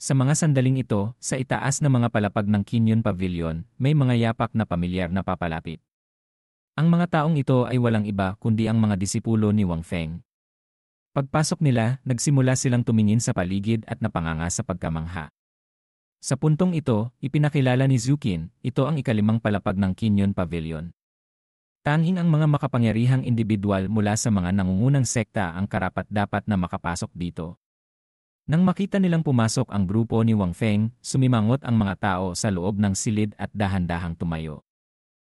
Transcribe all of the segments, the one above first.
Sa mga sandaling ito, sa itaas na mga palapag ng Kinyon Pavilion, may mga yapak na pamilyar na papalapit. Ang mga taong ito ay walang iba kundi ang mga disipulo ni Wang Feng. Pagpasok nila, nagsimula silang tumingin sa paligid at napanganga sa pagkamangha. Sa puntong ito, ipinakilala ni Zukin, ito ang ikalimang palapag ng Kinyon Pavilion. Tanging ang mga makapangyarihang individual mula sa mga nangungunang sekta ang karapat-dapat na makapasok dito. Nang makita nilang pumasok ang grupo ni Wang Feng, sumimangot ang mga tao sa loob ng silid at dahan-dahang tumayo.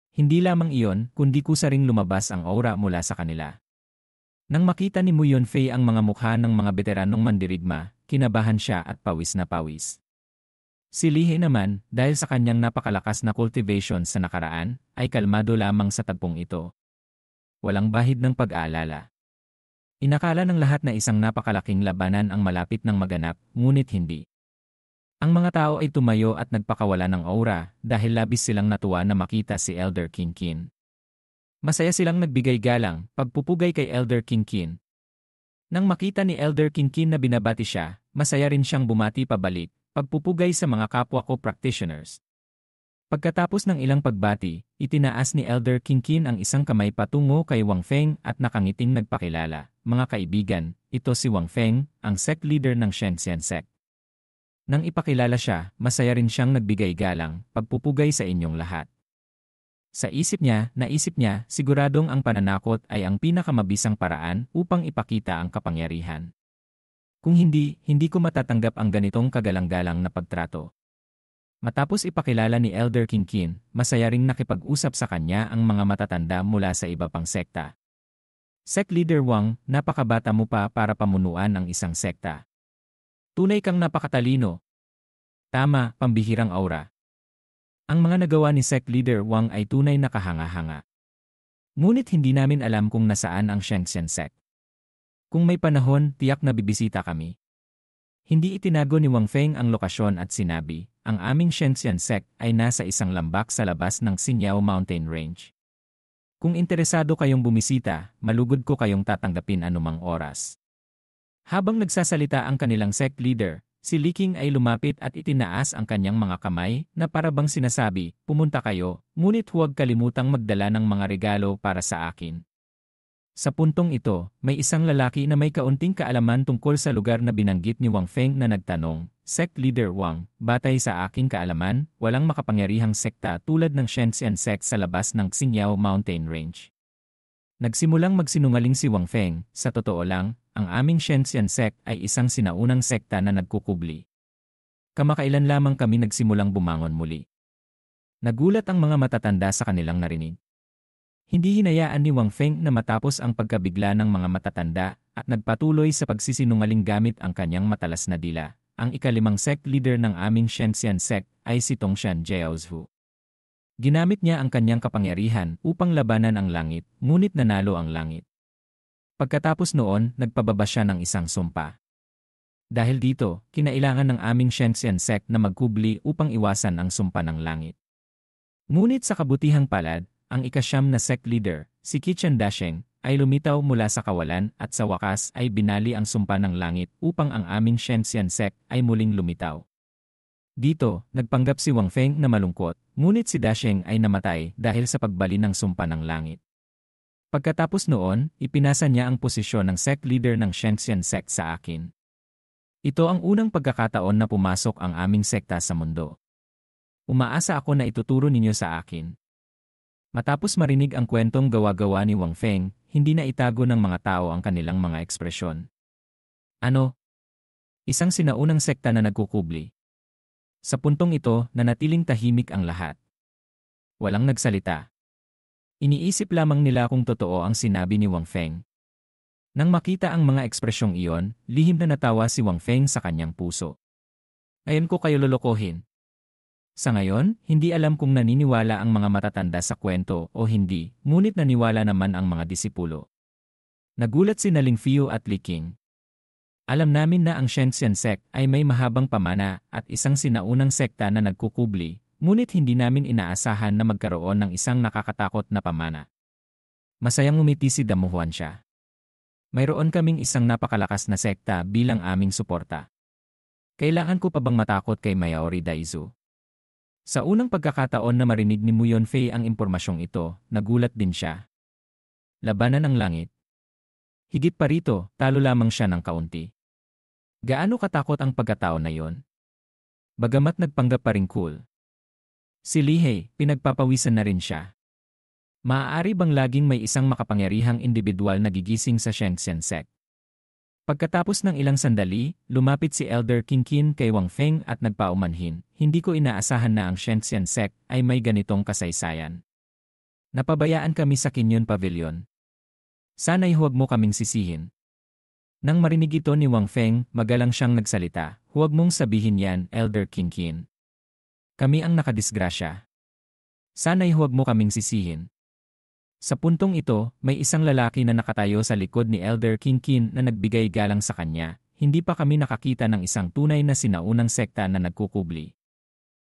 Hindi lamang iyon, kundi kusa ring lumabas ang aura mula sa kanila. Nang makita ni Mu Yunfei ang mga mukha ng mga veteranong mandirigma, kinabahan siya at pawis na pawis. Si Li He naman, dahil sa kanyang napakalakas na cultivation sa nakaraan, ay kalmado lamang sa tagpong ito. Walang bahid ng pag-aalala. Inakala ng lahat na isang napakalaking labanan ang malapit ng maganap, ngunit hindi. Ang mga tao ay tumayo at nagpakawala ng aura dahil labis silang natuwa na makita si Elder King Qin. Masaya silang nagbigay galang, pagpupugay kay Elder King Qin. Nang makita ni Elder King Qin na binabati siya, masaya rin siyang bumati pabalik, pagpupugay sa mga kapwa ko practitioners. Pagkatapos ng ilang pagbati, itinaas ni Elder King Qin ang isang kamay patungo kay Wang Feng at nakangiting nagpakilala. Mga kaibigan, ito si Wang Feng, ang sect leader ng Shenxian sect. Nang ipakilala siya, masaya rin siyang nagbigay galang, pagpupugay sa inyong lahat. Sa naisip niya, siguradong ang pananakot ay ang pinakamabisang paraan upang ipakita ang kapangyarihan. Kung hindi ko matatanggap ang ganitong kagalang-galang na pagtrato. Matapos ipakilala ni Elder King Qin, masaya ring nakipag-usap sa kanya ang mga matatanda mula sa iba pang sekta. Sect Leader Wang, napakabata mo pa para pamunuan ang isang sekta. Tunay kang napakatalino. Tama, pambihirang aura. Ang mga nagawa ni Sect Leader Wang ay tunay na kahanga-hanga. Ngunit hindi namin alam kung nasaan ang Shenxian sect. Kung may panahon, tiyak na bibisita kami. Hindi itinago ni Wang Feng ang lokasyon at sinabi, ang aming Shenxian sect ay nasa isang lambak sa labas ng Xinyao Mountain Range. Kung interesado kayong bumisita, malugod ko kayong tatanggapin anumang oras. Habang nagsasalita ang kanilang sect leader, si Li Qing ay lumapit at itinaas ang kanyang mga kamay na parabang sinasabi, pumunta kayo, ngunit huwag kalimutang magdala ng mga regalo para sa akin. Sa puntong ito, may isang lalaki na may kaunting kaalaman tungkol sa lugar na binanggit ni Wang Feng na nagtanong, Sect Leader Wang, batay sa aking kaalaman, walang makapangyarihang sekta tulad ng Shenxian sect sa labas ng Xinyao Mountain Range. Nagsimulang magsinungaling si Wang Feng, sa totoo lang, ang aming Shenxian sect ay isang sinaunang sekta na nagkukubli. Kamakailan lamang kami nagsimulang bumangon muli. Nagulat ang mga matatanda sa kanilang narinig. Hindi hinayaan ni Wang Feng na matapos ang pagkabigla ng mga matatanda at nagpatuloy sa pagsisinungaling gamit ang kanyang matalas na dila. Ang ikalimang sect leader ng aming Shenxian sect ay si Tongshan Jiaozhu. Ginamit niya ang kanyang kapangyarihan upang labanan ang langit, ngunit nanalo ang langit. Pagkatapos noon, nagpababa siya ng isang sumpa. Dahil dito, kinailangan ng aming Shenxian sect na magkubli upang iwasan ang sumpa ng langit. Ngunit sa kabutihang palad, ang ikasyam na sect leader, si Qichen Dasheng, ay lumitaw mula sa kawalan at sa wakas ay binali ang sumpa ng langit upang ang aming Shenxian sect ay muling lumitaw. Dito, nagpanggap si Wang Feng na malungkot, ngunit si Dasheng ay namatay dahil sa pagbali ng sumpa ng langit. Pagkatapos noon, ipinasa niya ang posisyon ng sect leader ng Shenxian sect sa akin. Ito ang unang pagkakataon na pumasok ang aming sekta sa mundo. Umaasa ako na ituturo ninyo sa akin. Matapos marinig ang kwentong gawa-gawa ni Wang Feng, hindi na itago ng mga tao ang kanilang mga ekspresyon. Ano? Isang sinaunang sekta na nagkukubli. Sa puntong ito, nanatiling tahimik ang lahat. Walang nagsalita. Iniisip lamang nila kung totoo ang sinabi ni Wang Feng. Nang makita ang mga ekspresyong iyon, lihim na natawa si Wang Feng sa kanyang puso. Ayon ko kayo lolokohin. Sa ngayon, hindi alam kung naniniwala ang mga matatanda sa kwento o hindi, ngunit naniwala naman ang mga disipulo. Nagulat si Ling Fiu at Li Qing. Alam namin na ang Shenxian sect ay may mahabang pamana at isang sinaunang sekta na nagkukubli, ngunit hindi namin inaasahan na magkaroon ng isang nakakatakot na pamana. Masayang ngumiti si Damuhuan siya. Mayroon kaming isang napakalakas na sekta bilang aming suporta. Kailangan ko pa bang matakot kay Mayuri Daizu? Sa unang pagkakataon na marinig ni Muyon Fei ang impormasyong ito, nagulat din siya. Labanan ng langit. Higit pa rito, talo lamang siya ng kaunti. Gaano katakot ang pagkatao na yon? Bagamat nagpanggap pa ring cool. Si Lihei, pinagpapawisan na rin siya. Maaari bang laging may isang makapangyarihang individual na gigising sa Shenzhen sect? Pagkatapos ng ilang sandali, lumapit si Elder Qingqin kay Wang Feng at nagpaumanhin, hindi ko inaasahan na ang Shenzhen sect ay may ganitong kasaysayan. Napabayaan kami sa Kinyon Pavilion. Sana'y huwag mo kaming sisihin. Nang marinig ito ni Wang Feng, magalang siyang nagsalita, huwag mong sabihin yan, Elder Qingqin. Kami ang nakadisgrasya. Sana'y huwag mo kaming sisihin. Sa puntong ito, may isang lalaki na nakatayo sa likod ni Elder Qingqin na nagbigay galang sa kanya. Hindi pa kami nakakita ng isang tunay na sinaunang sekta na nagkukubli.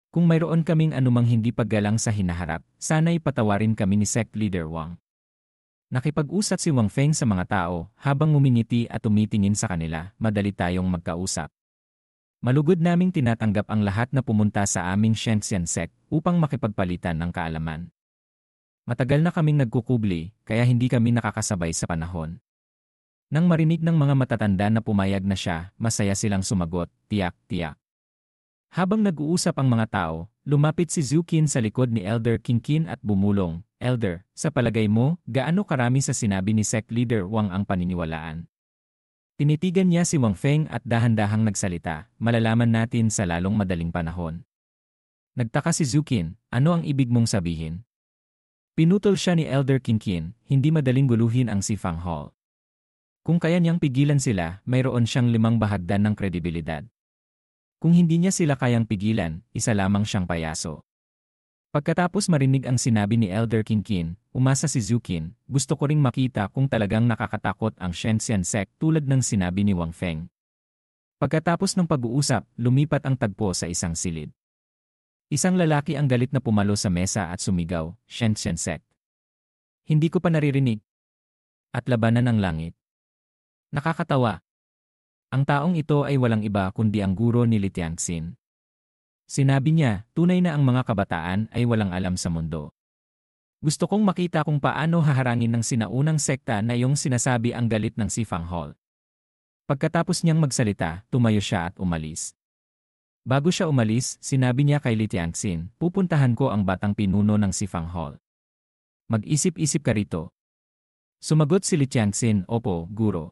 Kung mayroon kaming anumang hindi paggalang sa hinaharap, sana'y patawarin kami ni Sect Leader Wang. Nakipag-usap si Wang Feng sa mga tao, habang ngumingiti at tumitingin sa kanila, madali tayong magkausap. Malugod naming tinatanggap ang lahat na pumunta sa aming Shenzhen sect upang makipagpalitan ng kaalaman. Matagal na kaming nagkukubli, kaya hindi kami nakakasabay sa panahon. Nang marinig ng mga matatanda na pumayag na siya, masaya silang sumagot, tiyak, tiyak. Habang nag-uusap ang mga tao, lumapit si Zhu Qin sa likod ni Elder Qingqin at bumulong, Elder, sa palagay mo, gaano karami sa sinabi ni Sect Leader Wang ang paniniwalaan? Tinitigan niya si Wang Feng at dahan-dahang nagsalita, malalaman natin sa lalong madaling panahon. Nagtaka si Zhu Qin, ano ang ibig mong sabihin? Pinutol siya ni Elder Qingqin, hindi madaling guluhin ang Sifang Hall. Kung kaya niyang pigilan sila, mayroon siyang 5 bahagdan ng kredibilidad. Kung hindi niya sila kayang pigilan, isa lamang siyang payaso. Pagkatapos marinig ang sinabi ni Elder Qingqin, umasa si Zhu Qin, gusto ko ring makita kung talagang nakakatakot ang Shenzhen sect tulad ng sinabi ni Wang Feng. Pagkatapos ng pag-uusap, lumipat ang tagpo sa isang silid. Isang lalaki ang galit na pumalo sa mesa at sumigaw, Shenzhen sect. Hindi ko pa naririnig. At labanan ang langit. Nakakatawa. Ang taong ito ay walang iba kundi ang guro ni Li Tianxin. Sinabi niya, tunay na ang mga kabataan ay walang alam sa mundo. Gusto kong makita kung paano haharangin ng sinaunang sekta na iyong sinasabi ang galit ng Sifang Hall. Pagkatapos niyang magsalita, tumayo siya at umalis. Bago siya umalis, sinabi niya kay Li Tianxin, pupuntahan ko ang batang pinuno ng Sifang Hall. Mag-isip-isip ka rito. Sumagot si Li Tianxin, opo, guro.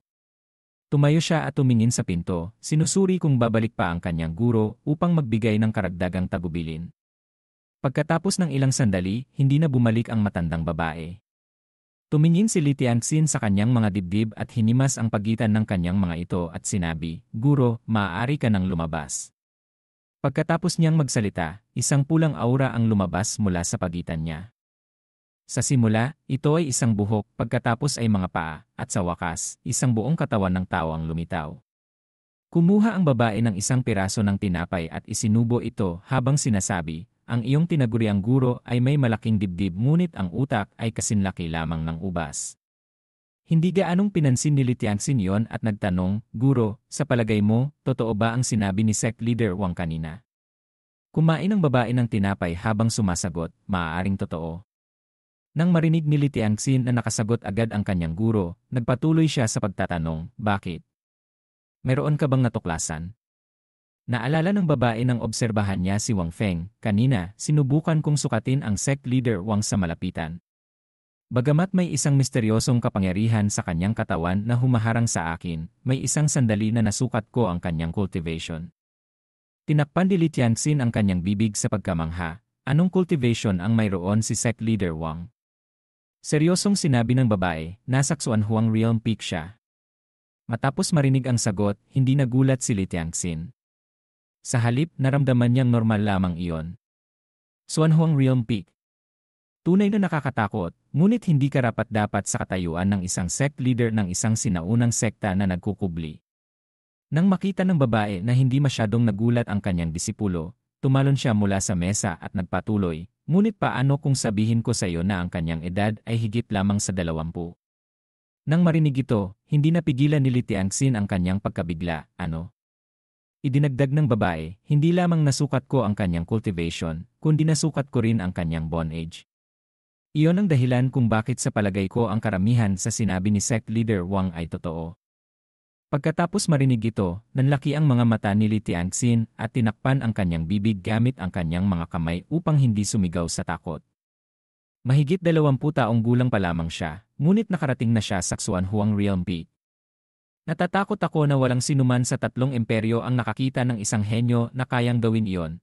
Tumayo siya at tumingin sa pinto, sinusuri kung babalik pa ang kanyang guro upang magbigay ng karagdagang tagubilin. Pagkatapos ng ilang sandali, hindi na bumalik ang matandang babae. Tumingin si Li Tianxin sa kanyang mga dibdib at hinimas ang pagitan ng kanyang mga ito at sinabi, Guro, maaari ka nang lumabas. Pagkatapos niyang magsalita, isang pulang aura ang lumabas mula sa pagitan niya. Sa simula, ito ay isang buhok, pagkatapos ay mga paa, at sa wakas, isang buong katawan ng tao ang lumitaw. Kumuha ang babae ng isang piraso ng tinapay at isinubo ito habang sinasabi, ang iyong tinaguriang guro ay may malaking dibdib ngunit ang utak ay kasinlaki lamang ng ubas. Hindi gaanong pinansin ni Li Tianxin yon at nagtanong, Guro, sa palagay mo, totoo ba ang sinabi ni Sect Leader Wang kanina? Kumain ang babae ng tinapay habang sumasagot, maaaring totoo. Nang marinig ni Li Tianxin na nakasagot agad ang kanyang guro, nagpatuloy siya sa pagtatanong, bakit? Mayroon ka bang natuklasan? Naalala ng babae nang obserbahan niya si Wang Feng, kanina, sinubukan kong sukatin ang Sect Leader Wang sa malapitan. Bagamat may isang misteryosong kapangyarihan sa kanyang katawan na humaharang sa akin, may isang sandali na nasukat ko ang kanyang cultivation. Tinakpan ni Li Tianxin ang kanyang bibig sa pagkamangha. Anong cultivation ang mayroon si Sect Leader Wang? Seryosong sinabi ng babae, nasa Xuanhuang Realm Peak siya. Matapos marinig ang sagot, hindi nagulat si Li Tianxin. Sa halip, naramdaman niyang normal lamang iyon. Xuanhuang Realm Peak. Tunay na nakakatakot, ngunit hindi karapat-dapat sa katayuan ng isang sect leader ng isang sinaunang sekta na nagkukubli. Nang makita ng babae na hindi masyadong nagulat ang kanyang disipulo, tumalon siya mula sa mesa at nagpatuloy, ngunit paano kung sabihin ko sa iyo na ang kanyang edad ay higit lamang sa 20? Nang marinig ito, hindi napigilan ni Li Tianxin ang kanyang pagkabigla, ano? Idinagdag ng babae, hindi lamang nasukat ko ang kanyang cultivation, kundi nasukat ko rin ang kanyang bondage. Iyon ang dahilan kung bakit sa palagay ko ang karamihan sa sinabi ni sect leader Wang ay totoo. Pagkatapos marinig ito, nanlaki ang mga mata ni Li Tianxin at tinakpan ang kanyang bibig gamit ang kanyang mga kamay upang hindi sumigaw sa takot. Mahigit 20 taong gulang pa lamang siya, ngunit nakarating na siya sa Xuan Huang Realm Peak. Natatakot ako na walang sinuman sa tatlong imperyo ang nakakita ng isang henyo na kayang gawin iyon,